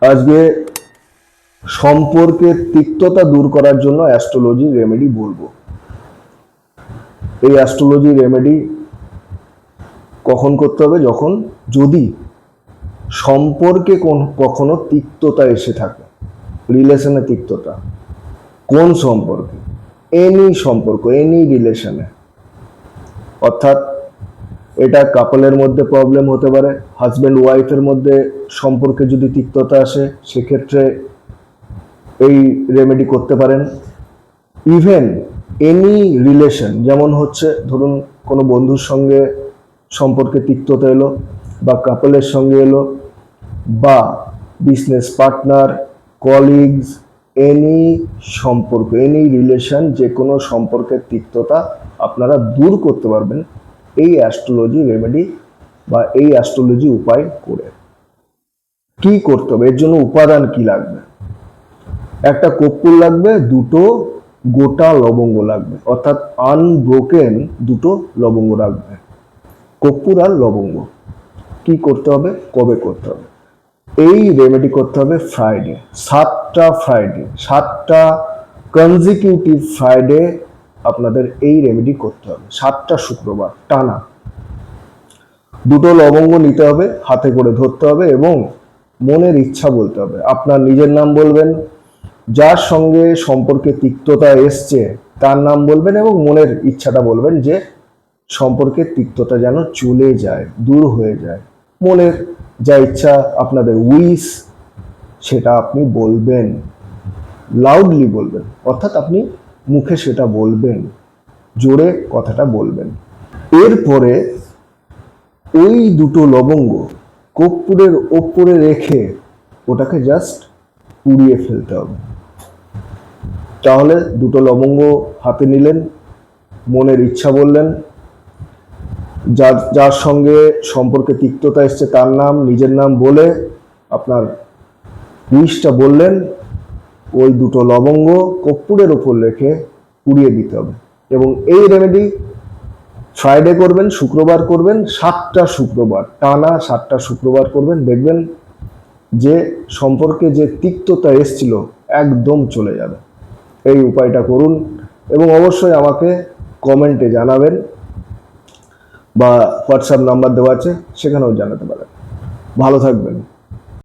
আজকে সম্পর্কের তিক্ততা দূর করার জন্য অ্যাস্ট্রোলজি রেমেডি বলবো। এই অ্যাস্ট্রোলজি রেমেডি কখন করতে হবে? যখন যদি সম্পর্কে কখনো তিক্ততা এসে থাকে, রিলেশনে তিক্ততা। কোন সম্পর্কে? এনি সম্পর্ক, এনি রিলেশনে। অর্থাৎ এটা কাপলের মধ্যে প্রবলেম হতে পারে, হাজব্যান্ড ওয়াইফের মধ্যে সম্পর্কে যদি তিক্ততা আসে সেক্ষেত্রে এই রেমেডি করতে পারেন। ইভেন এনি রিলেশন, যেমন হচ্ছে ধরুন কোনো বন্ধুর সঙ্গে সম্পর্কে তিক্ততা এলো, বা কাপলের সঙ্গে এলো, বা বিজনেস পার্টনার, কলিগস, এনি সম্পর্ক, এনি রিলেশন, যে কোনো সম্পর্কের তিক্ততা আপনারা দূর করতে পারবেন এই অ্যাস্ট্রোলজি রেমেডি বা এই অ্যাস্ট্রোলজি উপায় করে। কি করতে হবে? এর জন্য উপাদান কি লাগবে? একটা কর্পূর লাগবে, দুটো গোটা লবঙ্গ লাগবে, অর্থাৎ আনব্রোকেন দুটো লবঙ্গ লাগবে, কর্পূর আর লবঙ্গ। কি করতে হবে? কবে করতে হবে? এই রেমেডি করতে হবে ফ্রাইডে, 7টা ফ্রাইডে, 7টা কনজিকিউটিভ ফ্রাইডে আপনাদের এই রেমেডি করতে হবে, 7টা শুক্রবার টানা। দুটো লবঙ্গ নিতে হবে, হাতে করে ধরতে হবে এবং মনের ইচ্ছা বলতে হবে। আপনার নিজের নাম বলবেন, যার সঙ্গে সম্পর্কে তিক্ততা এসছে তার নাম বলবেন এবং মনের ইচ্ছাটা বলবেন যে সম্পর্কের তিক্ততা যেন চলে যায়, দূর হয়ে যায়। মনের যা ইচ্ছা, আপনাদের উইশ, সেটা আপনি বলবেন, লাউডলি বলবেন, অর্থাৎ আপনি মুখে সেটা বলবেন, জোরে কথাটা বলবেন। এরপরে ওই দুটো লবঙ্গ কর্পূরের ওপরে রেখে ওটাকে জাস্ট পুড়িয়ে ফেলতে হবে। তাহলে দুটো লবঙ্গ হাতে নিলেন, মনের ইচ্ছা বললেন, যার সঙ্গে সম্পর্কে তিক্ততা এসছে তার নাম, নিজের নাম বলে আপনার উইশটা বললেন, ওই দুটো লবঙ্গ কর্পূরের ওপর রেখে পুড়িয়ে দিতে হবে। এবং এই রেমেডি ফ্রাইডে করবেন, শুক্রবার করবেন, 7টা শুক্রবার টানা, 7টা শুক্রবার করবেন। দেখবেন যে সম্পর্কে যে তিক্ততা এসছিল একদম চলে যাবে। এই উপায়টা করুন এবং অবশ্যই আমাকে কমেন্টে জানাবেন, বা হোয়াটসঅ্যাপ নাম্বার দেওয়া আছে সেখানেও জানাতে পারেন। ভালো থাকবেন।